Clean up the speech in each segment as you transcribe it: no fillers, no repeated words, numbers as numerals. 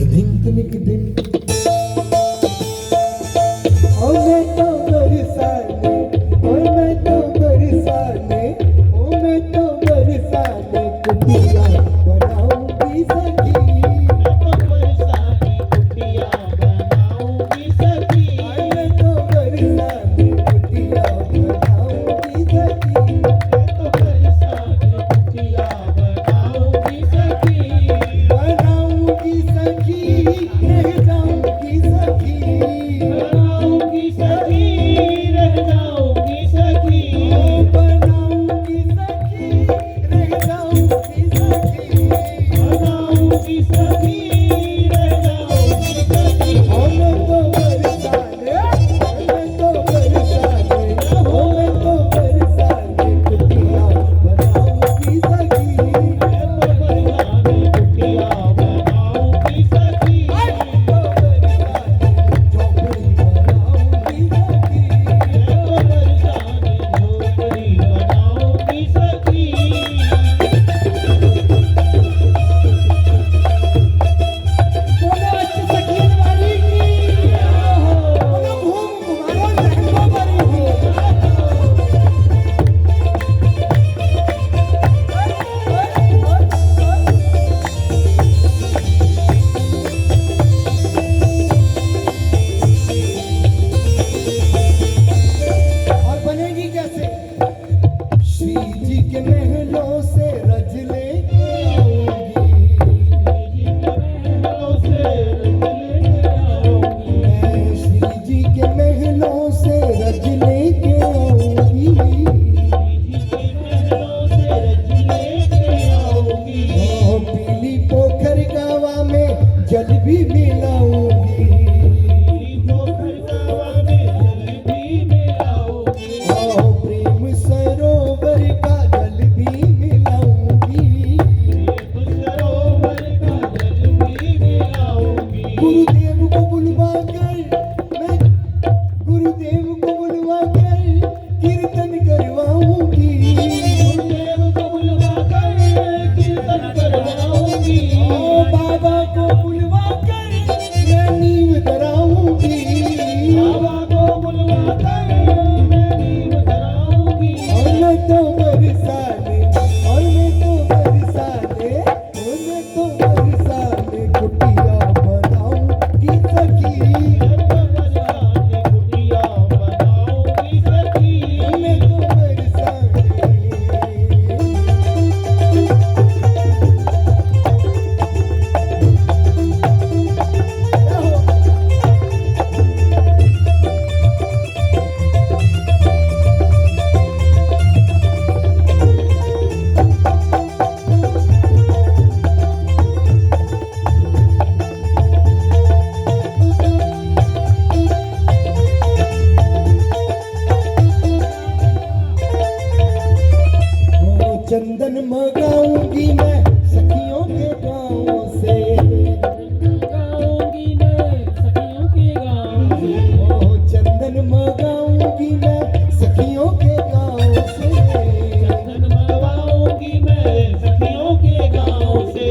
दिन तनिक दिन ओ मैं तो बरसाने, ओ मैं तो बरसाने, ओ मैं तो बरसाने कुटिया बनाऊंगी सखी। जल भी मिलाऊंगी, प्रेम सरोवर का जल भी मिलाऊंगी, गुरुदेव को बुलवा कर मैं गुरुदेव को बुलवा कर कीर्तन करवाऊंगी, गुरुदेव को बुलवा कर कीर्तन करवाऊंगी, बाबा को बुलवा कर मैं नींव कराऊंगी, बाबा को बुलवा कर मैं नींव कराऊंगी। और मैं तो बरसाने, और मैं तो बरसाने, और मैं तो बरसाने कुटिया बनाऊंगी सखी, कुटिया बनाऊंगी सखी, मैं तो बरसाने। चंदन मंगाऊंगी मैं सखियों के गाँव से, मंगाऊंगी मैं सखियों के गाँव से, चंदन मंगाऊंगी मैं सखियों के गाँव से, चंदन मंगाऊंगी मैं सखियों के गाँव से।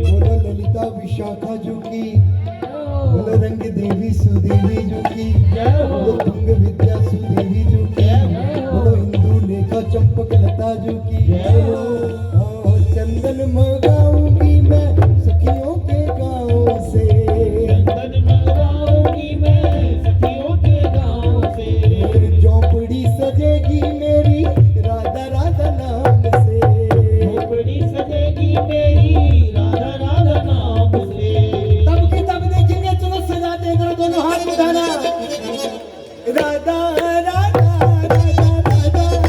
बोलो ललिता विशाखा जो की, बोलो रंग देवी सुदेवी जो की, बोलो तुंग विद्या सुदेवी जो की, बोलो इंदु लेखा चंपक लता जो की, चंदन मंगाऊंगी मैं सखियों के गाँव से, चंदन मंगाऊंगी मैं सखियों के गाँव से, झोपड़ी सजेगी मेरी राधा राधा नाम से, झोपड़ी सजेगी मेरी राधा राधा नाम से। तब की तब देखेंगे, चलो सजाते हैं, दोनों हाथ उठाना, राधा राधा राधा राधा राधा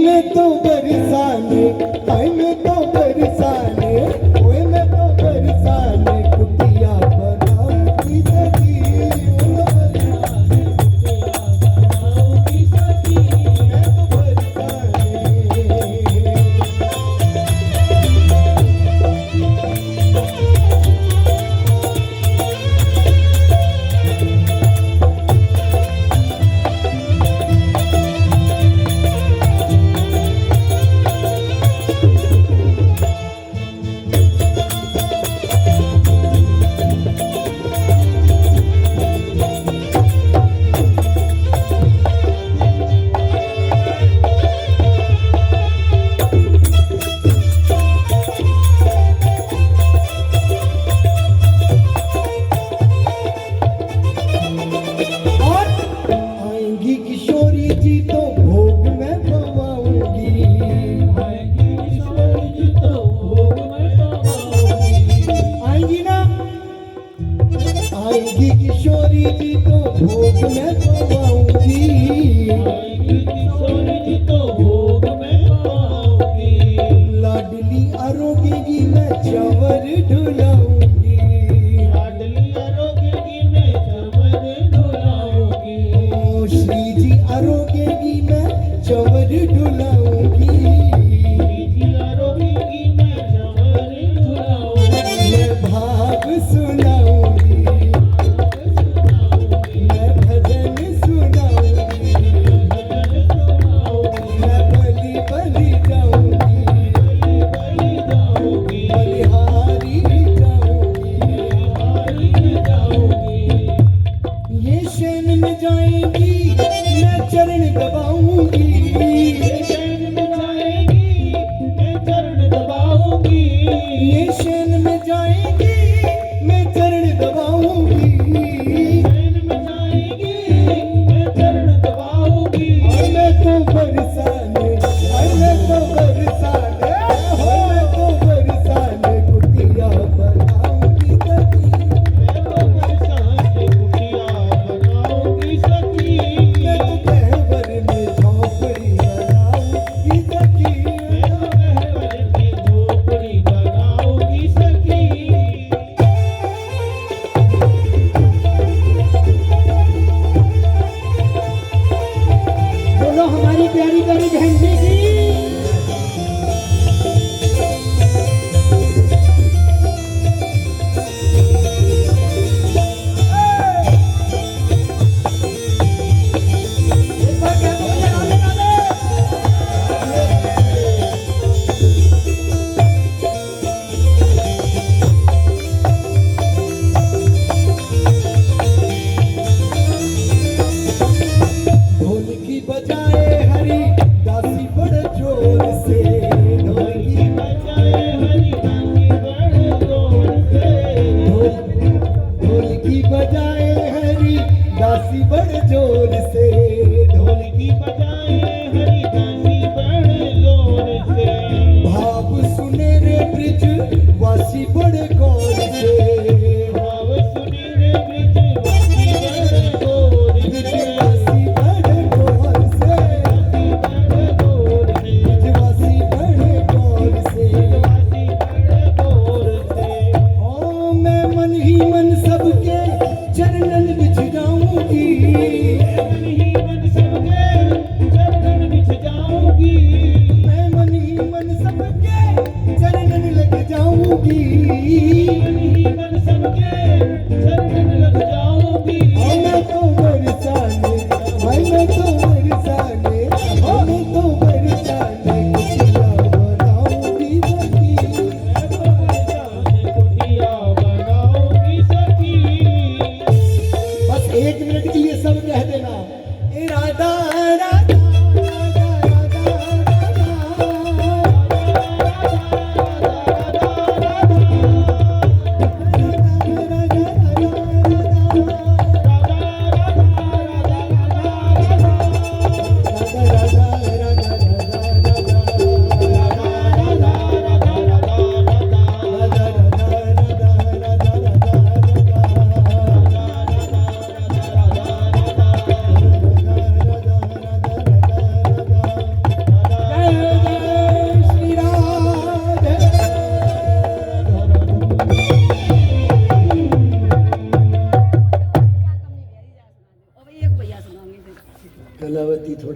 मैं तो बरसाने, हाय मैं तो बरसाने, ओए मैं तो बरसाने कुटिया बनाऊंगी सखी, बनाऊंगी सखी, मैं तो बरसाने। आएंगी किशोरी जी तो भोग मैं पवाऊंगी, आएगी किशोरी जी तो भोग मैं पवाऊंगी। आएंगी ना, आएंगी किशोरी जी तो भोग मैं पवाऊंगी, आएगी किशोरी जी तो भोग मैं पवाऊंगी। लाडली आरोगेगी मैं चंवर ढुलाऊंगी, लाडली आरोगेगी मैं चंवर ढुलाऊंगी। ओ श्री जी आरोगेगी मैं चंवर ढुलाऊंगी, जी आरोगेगी मैं चंवर ढुलाऊंगी। मैं भाव सुनाऊंगी, मैं भजन सुनाऊंगी, मैं बलि बलि जाऊंगी, बलि जाऊंगी, बलिहारी जाऊंगी, हारी जाऊंगी। ये शैन में जाएंगी मैं चरण दबाऊंगी, शरण में जाएगी मैं चरण दबाऊंगी। ये शैन में जाएंगी मैं चरण दबाऊंगी, शरण में जाएगी मैं चरण दबाऊंगी। और मैं तो बरसाने, और मैं तो बरसाने, और मैं तो बरसाने कुटिया बनाऊंगी सखी, मैं तो बरसाने कुटिया बनाऊंगी सखी। मैं तो गहवर में झोंपड़ी बनाऊंगी सखी, मैं तो गहवर में झोपड़ी बनाऊंगी सखी। बोलो हमारी प्यारी प्यारी बहन जी की। एक बार क्या बोलते हैं, गाने गाने। ढोल की बजाए हरी दासी बड़ जोर से, ढोल की बजाए हरि नामी बड़े जोर से। ढोल की बजाए हरी दासी बड़ जोर से, ढोल ढोल की बजाए हरि नामी बड़े जोर से। भाव सुने रे ब्रिज वासी बड़े गौर से, भाव सुनी रे ब्रिजवासी बड़े जोर ब्रिज से। वासी बड़े गौर से, बड़े जोर से। ब्रिज वासी बड़े गौर से। ब्रिजवासी बड़े जोर से। ओ मैं मन ही मन सबके चरणन बिछ जाऊंगी, मन ही मन सबके चरणन बिछ जाऊंगी। मैं मन ही मन सबके चरणन लग जाऊंगी, मन ही मन सबके चरणन लग जाऊंगी। और मैं तो बरसाने, भाई मैं तो बरसाने, और मैं तो बरसाने कुटिया बनाऊंगी सखी, मैं तो बरसाने कुटिया बनाऊंगी सखी। बस 1 मिनट के लिए सब कह देना, ए राधा राधा राधा राधा राधा। कलावती थोड़ा